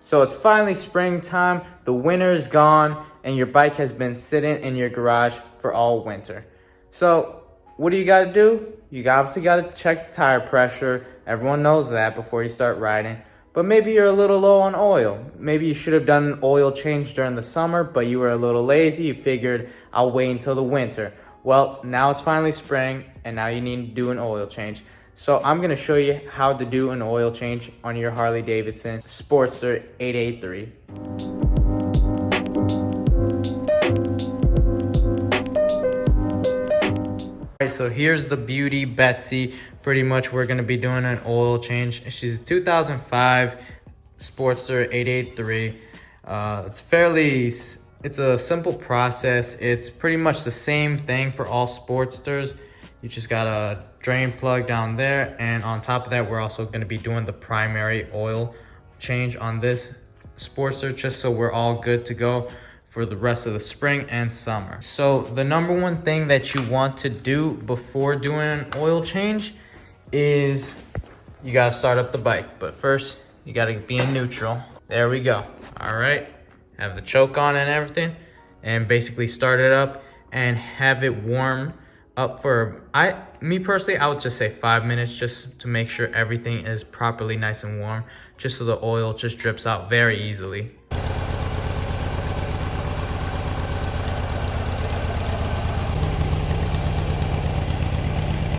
So it's finally springtime, the winter is gone, and your bike has been sitting in your garage for all winter. So what do you gotta do? You obviously gotta check the tire pressure. Everyone knows that before you start riding. But maybe you're a little low on oil. Maybe you should have done an oil change during the summer, but you were a little lazy. You figured, I'll wait until the winter. Well, now it's finally spring, and now you need to do an oil change. So I'm gonna show you how to do an oil change on your Harley Davidson Sportster 883. Alright, so here's the beauty Betsy. Pretty much we're gonna be doing an oil change. She's a 2005 Sportster 883. It's a simple process. It's pretty much the same thing for all Sportsters. You just got a drain plug down there, and on top of that, we're also gonna be doing the primary oil change on this Sportster, just so we're all good to go for the rest of the spring and summer. So the number one thing that you want to do before doing an oil change is you gotta start up the bike. But first, you gotta be in neutral. There we go. All right, have the choke on and everything, and basically start it up and have it warm up for, me personally, I would just say 5 minutes, just to make sure everything is properly nice and warm, just so the oil just drips out very easily.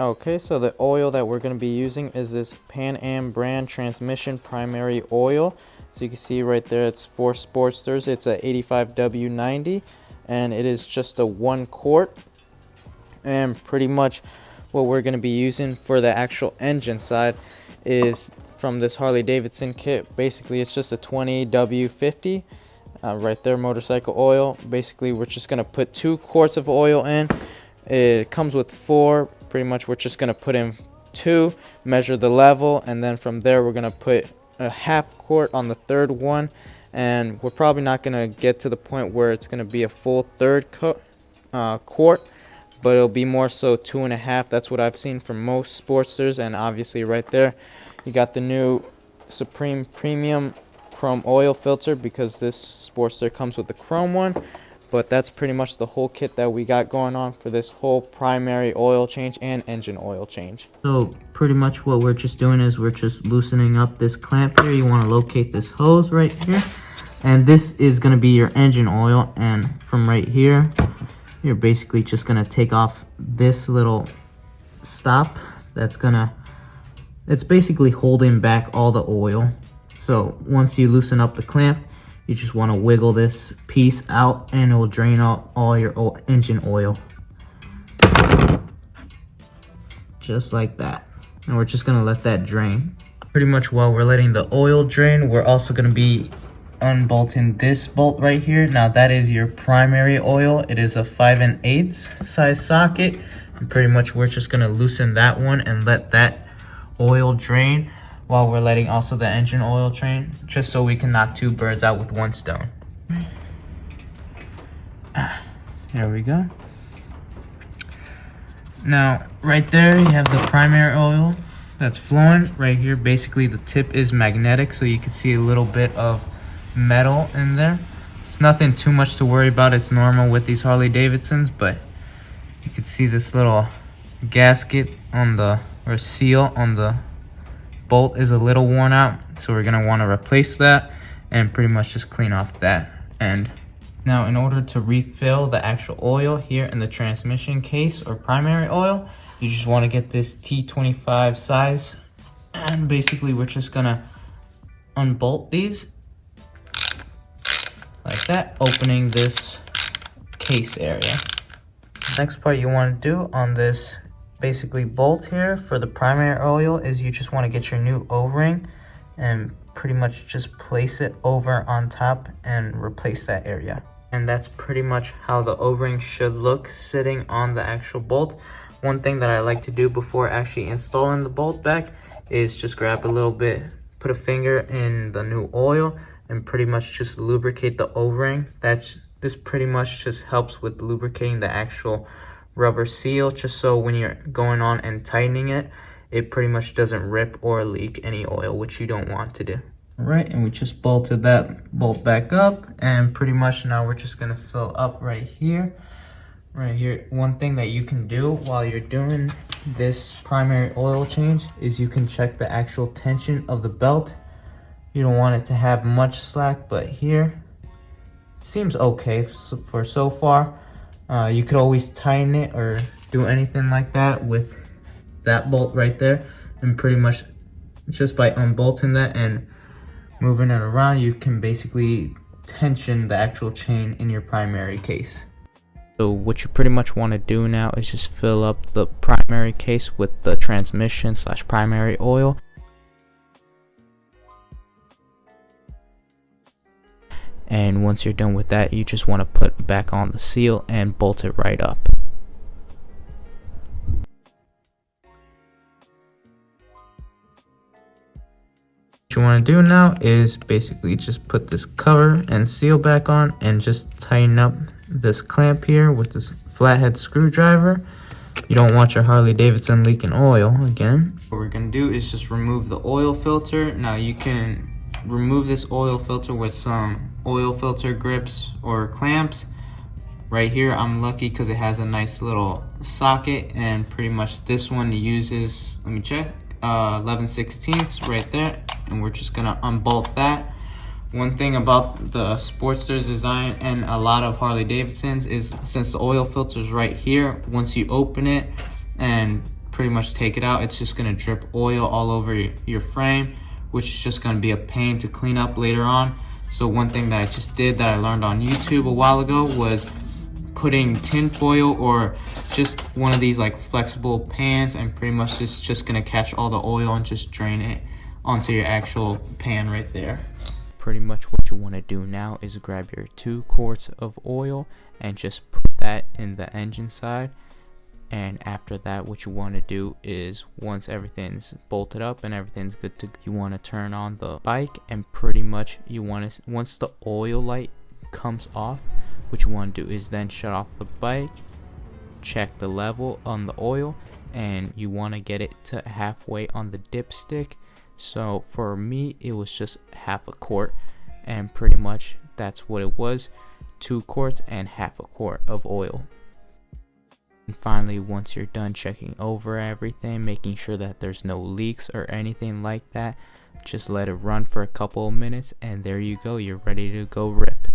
Okay, so the oil that we're going to be using is this Pan Am brand transmission primary oil. So you can see right there, it's for Sportsters. It's a 85W90, and it is just a 1 quart. And pretty much what we're going to be using for the actual engine side is from this Harley Davidson kit. Basically, it's just a 20W50 right there, motorcycle oil. Basically, we're just going to put 2 quarts of oil in. It comes with 4. Pretty much we're just going to put in 2, measure the level, and then from there we're going to put a half quart on the third one. And we're probably not going to get to the point where it's going to be a full third quart, but it'll be more so 2.5. That's what I've seen from most Sportsters. And obviously right there you got the new Supreme Premium Chrome oil filter, because this Sportster comes with the chrome one. But that's pretty much the whole kit that we got going on for this whole primary oil change and engine oil change. So pretty much what we're just doing is we're just loosening up this clamp here. You want to locate this hose right here, and this is going to be your engine oil. And from right here, you're basically just going to take off this little stop it's basically holding back all the oil. So once you loosen up the clamp, you just want to wiggle this piece out, and it will drain out all your engine oil. Just like that. And we're just going to let that drain. Pretty much while we're letting the oil drain, we're also going to be unbolting this bolt right here. Now that is your primary oil. It is a 5 1/8 size socket. And pretty much we're just going to loosen that one and let that oil drain, while we're letting also the engine oil drain, just so we can knock 2 birds out with 1 stone. There we go. Now, right there, you have the primary oil that's flowing right here. Basically, the tip is magnetic, so you can see a little bit of metal in there. It's nothing too much to worry about. It's normal with these Harley Davidsons, but you can see this little gasket on the, or seal on the bolt is a little worn out, so we're gonna want to replace that and pretty much just clean off that end. Now, in order to refill the actual oil here in the transmission case or primary oil, you just want to get this T25 size, and basically we're just gonna unbolt these like that, opening this case area. Next part you want to do on this basically bolt here for the primary oil is you just want to get your new O-ring and pretty much just place it over on top and replace that area. And that's pretty much how the O-ring should look sitting on the actual bolt. One thing that I like to do before actually installing the bolt back is just grab a little bit, put a finger in the new oil, and pretty much just lubricate the O-ring. This pretty much just helps with lubricating the actual rubber seal, just so when you're going on and tightening it, it pretty much doesn't rip or leak any oil, which you don't want to do. Alright, and we just bolted that bolt back up, and pretty much now we're just gonna fill up right here. Right here, one thing that you can do while you're doing this primary oil change is you can check the actual tension of the belt. You don't want it to have much slack, but here seems okay for so far. You could always tighten it or do anything like that with that bolt right there, and pretty much just by unbolting that and moving it around, you can basically tension the actual chain in your primary case. So what you pretty much want to do now is just fill up the primary case with the transmission / primary oil. And once you're done with that, you just want to put back on the seal and bolt it right up. What you want to do now is basically just put this cover and seal back on and just tighten up this clamp here with this flathead screwdriver. You don't want your Harley Davidson leaking oil again. What we're going to do is just remove the oil filter. Now you can remove this oil filter with some oil filter grips or clamps. Right here I'm lucky because it has a nice little socket, and pretty much this one uses, let me check, 11/16 right there, and we're just gonna unbolt that. One thing about the Sportster's design and a lot of Harley Davidsons is, since the oil filter is right here, once you open it and pretty much take it out, it's just gonna drip oil all over your frame, which is just gonna be a pain to clean up later on. So one thing that I just did that I learned on YouTube a while ago was putting tin foil or just one of these like flexible pans, and pretty much it's just gonna catch all the oil and just drain it onto your actual pan right there. Pretty much what you want to do now is grab your 2 quarts of oil and just put that in the engine side. And after that, what you want to do is, once everything's bolted up and everything's good to go, you want to turn on the bike, and pretty much you want to, once the oil light comes off, what you want to do is then shut off the bike, check the level on the oil, and you want to get it to halfway on the dipstick. So for me, it was just half a quart, and pretty much that's what it was, 2 quarts and half a quart of oil. And finally, once you're done checking over everything, making sure that there's no leaks or anything like that, just let it run for a couple of minutes, and there you go, you're ready to go rip.